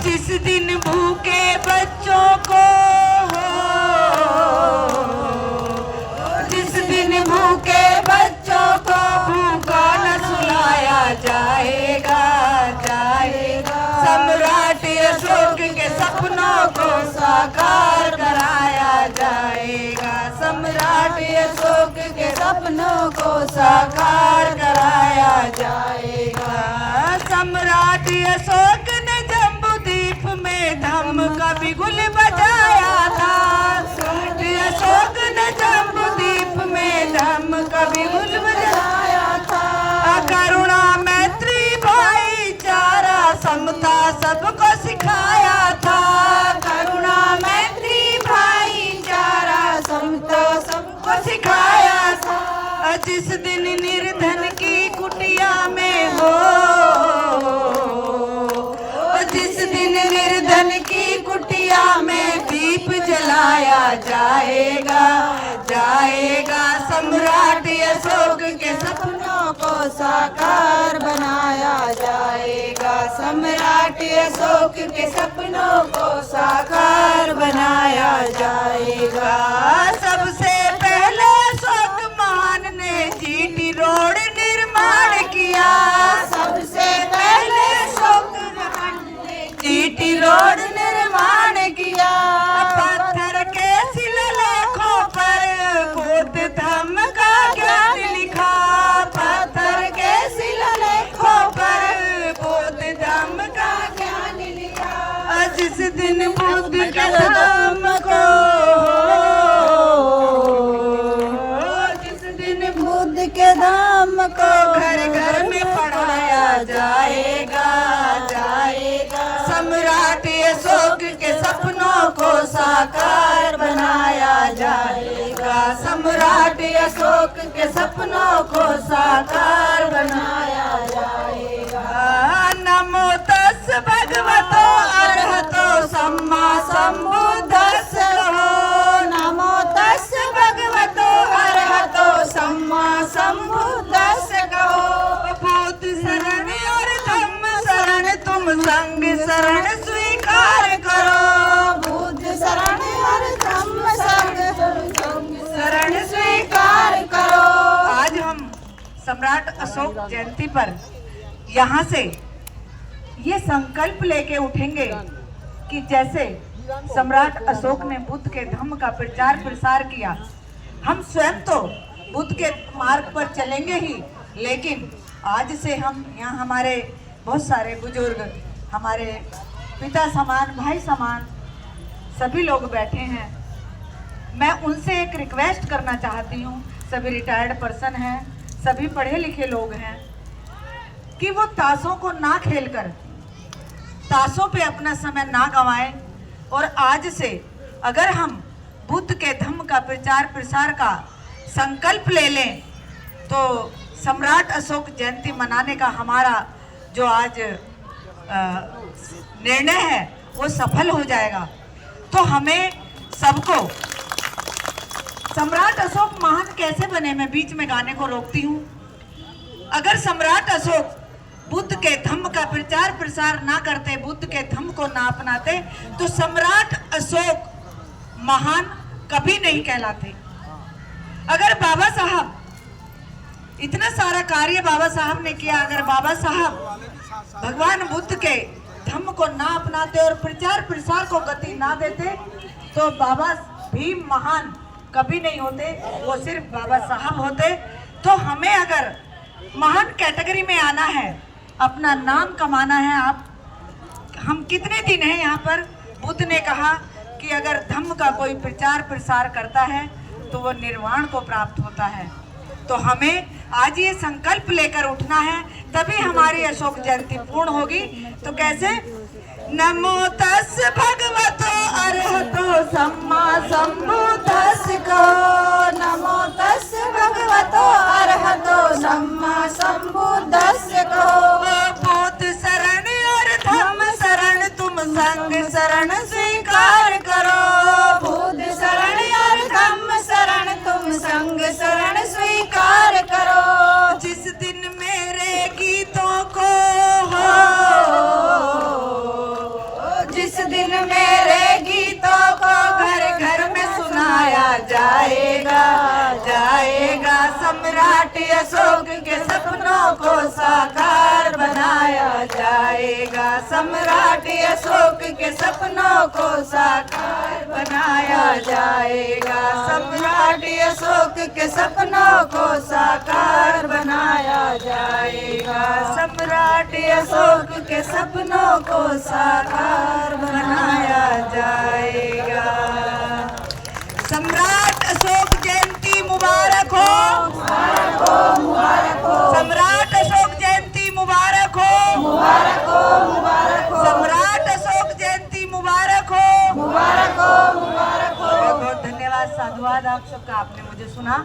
जिस दिन भूखे बच्चों को हो, जिस दिन भूखे बच्चों को भूखा न सुलाया जाएगा, जाएगा। सम्राट अशोक के सपनों को साकार कराया जाएगा, सम्राट अशोक के सपनों को साकार कराया जाएगा। सम्राट अशोक ने जम्बूद्वीप में धम्म का बिगुल बजाया था, सम्राट अशोक ने जम्बूद्वीप में धम्म का बिगुल बजाया था। करुणा मैत्री भाईचारा समता सबको सिखाया था, करुणा मैत्री भाईचारा समता सबको सिखाया था। जिस दिन निर्धन की कुटिया में हो, जिस दिन निर्धन की कुटिया में दीप जलाया जाएगा, जाएगा। सम्राट अशोक के सपनों को साकार बनाया जाएगा, सम्राट अशोक के सपनों को साकार बनाया जाएगा। सबसे पहले अशोक महान ने जीटी रोड निर्माण किया, सबसे पहले अशोक महान ने जीटी रोड निर्माण किया। पत्थर के शिलालेखों पर बौद्ध धम्म का ज्ञान लिखा, पत्थर के शिलालेखों पर बौद्ध धम्म का ज्ञान लिखा। जिस दिन बुद्ध के धम्म को, जिस दिन बुद्ध के धम्म को घर घर में पढ़ाया जाएगा, जाएगा। सम्राट अशोक के सपनों को साकार बनाया जाएगा, सम्राट अशोक के सपनों को साकार बनाया जाएगा। नमो तस् भगवतो अरहतो सम्मा सम्बुद्धस्स कहो, नमो तस् भगवतो अरहतो सम्मा सम्बुद्धस्स कहो। बुद्ध शरण और धम्म शरण तुम संग शरण स्वीकार करो, बुद्ध शरण और धम्म शरण स्वीकार करो। आज हम सम्राट अशोक जयंती पर यहाँ से ये संकल्प लेके उठेंगे कि जैसे सम्राट अशोक ने बुद्ध के धम्म का प्रचार प्रसार किया, हम स्वयं तो बुद्ध के मार्ग पर चलेंगे ही, लेकिन आज से हम यहाँ हमारे बहुत सारे बुजुर्ग, हमारे पिता समान, भाई समान सभी लोग बैठे हैं। मैं उनसे एक रिक्वेस्ट करना चाहती हूँ, सभी रिटायर्ड पर्सन हैं, सभी पढ़े लिखे लोग हैं, कि वो ताशों को ना खेलकर ताशों पे अपना समय ना गंवाएं। और आज से अगर हम बुद्ध के धम्म का प्रचार प्रसार का संकल्प ले लें तो सम्राट अशोक जयंती मनाने का हमारा जो आज निर्णय है वो सफल हो जाएगा। तो हमें सबको सम्राट अशोक महान कैसे बने, मैं बीच में गाने को रोकती हूँ। अगर सम्राट अशोक बुद्ध के धम्म का प्रचार प्रसार ना करते, बुद्ध के धम्म को ना अपनाते, तो सम्राट अशोक महान कभी नहीं कहलाते। अगर बाबा साहब इतना सारा कार्य बाबा साहब ने किया, अगर बाबा साहब भगवान बुद्ध के धम्म को ना अपनाते और प्रचार प्रसार को गति ना देते, तो बाबा भीम महान कभी नहीं होते, वो सिर्फ बाबा साहब होते। तो हमें अगर महान कैटेगरी में आना है, अपना नाम कमाना है, हम कितने दिन हैं यहाँ पर, बुद्ध ने कहा कि अगर धम्म का कोई प्रचार प्रसार करता है तो वो निर्वाण को प्राप्त होता है। तो हमें आज ये संकल्प लेकर उठना है, तभी हमारी अशोक जयंती पूर्ण होगी। तो कैसे? नमो तस् भगवतो अरहतो सम्मा सम्बुद्धस्स कहो, नमो तस् भगवतो अरहतो सम्मा सम्बुद्धस्स कहो। बुद्ध शरण और धम्म शरण तुम संग शरण स्वीकार करो, बुद्ध शरण और धम्म शरण तुम संग शरण स्वीकार करो। जिस दिन मेरे गीतों को हो, अशोक के सपनों को साकार बनाया जाएगा। सम्राट अशोक के सपनों को साकार बनाया जाएगा। सम्राट अशोक के सपनों को साकार बनाया जाएगा। सम्राट अशोक के सपनों को साकार बनाया जाएगा। सम्राट अशोक जयंती मुबारक हो, मुबारक हो, मुबारक हो। सम्राट अशोक जयंती मुबारक हो, मुबारक हो, मुबारक हो। सम्राट अशोक जयंती मुबारक हो, मुबारक हो, मुबारक हो। बहुत बहुत धन्यवाद, साधुवाद आप सबका, आपने मुझे सुना।